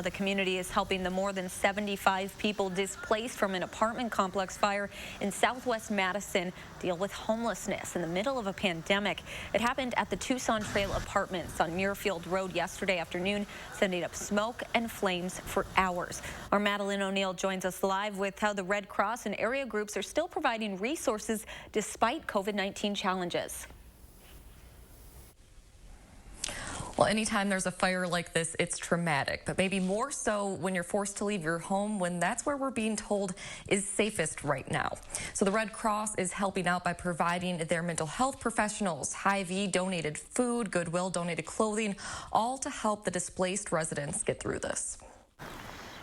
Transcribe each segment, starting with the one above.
The community is helping the more than 75 people displaced from an apartment complex fire in southwest Madison deal with homelessness in the middle of a pandemic. It happened at the Tucson Trail Apartments on Muirfield Road yesterday afternoon, sending up smoke and flames for hours. Our Madeline O'Neill joins us live with how the Red Cross and area groups are still providing resources despite COVID-19 challenges. Well, anytime there's a fire like this, it's traumatic, but maybe more so when you're forced to leave your home when that's where we're being told is safest right now. So the Red Cross is helping out by providing their mental health professionals, Hy-Vee donated food, Goodwill donated clothing, all to help the displaced residents get through this.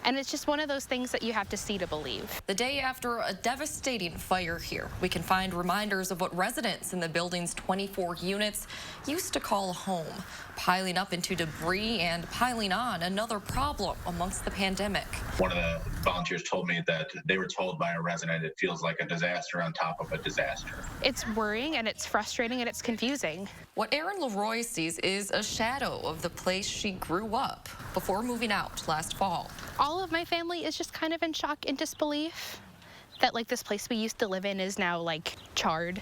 And it's just one of those things that you have to see to believe. The day after a devastating fire here, we can find reminders of what residents in the building's 24 units used to call home, piling up into debris and piling on another problem amongst the pandemic. One of the volunteers told me that they were told by a resident it feels like a disaster on top of a disaster. It's worrying and it's frustrating and it's confusing. What Erin Leroy sees is a shadow of the place she grew up before moving out last fall. All of my family is just kind of in shock and disbelief that this place we used to live in is now charred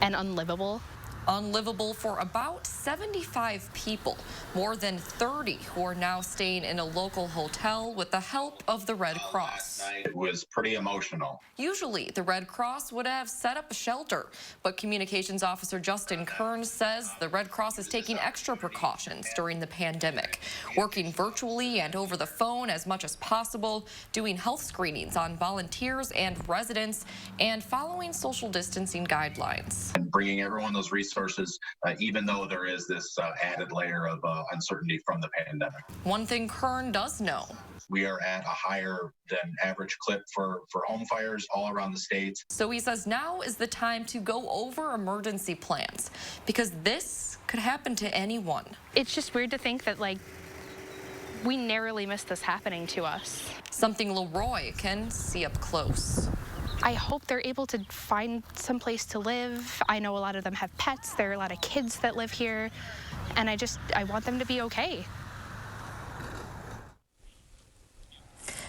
and unlivable. Unlivable for about 75 people, more than 30 who are now staying in a local hotel with the help of the Red Cross. Last night it was pretty emotional. Usually the Red Cross would have set up a shelter, but Communications Officer Justin Kern says the Red Cross is taking extra precautions during the pandemic, working virtually and over the phone as much as possible, doing health screenings on volunteers and residents, and following social distancing guidelines. And bringing everyone those resources, even though there is this added layer of uncertainty from the pandemic. One thing Kern does know: we are at a higher than average clip for home fires all around the state. So he says now is the time to go over emergency plans because this could happen to anyone. It's just weird to think that we narrowly missed this happening to us. Something Leroy can see up close. I hope they're able to find some place to live. I know a lot of them have pets. There are a lot of kids that live here, and I want them to be okay.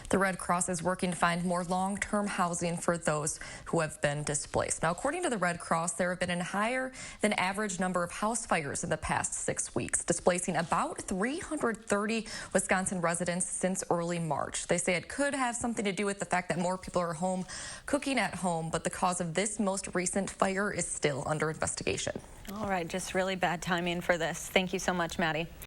The Red Cross is working to find more long-term housing for those who have been displaced. Now, according to the Red Cross, there have been a higher than average number of house fires in the past 6 weeks, displacing about 330 Wisconsin residents since early March. They say it could have something to do with the fact that more people are home cooking at home, but the cause of this most recent fire is still under investigation. All right, just really bad timing for this. Thank you so much, Maddie.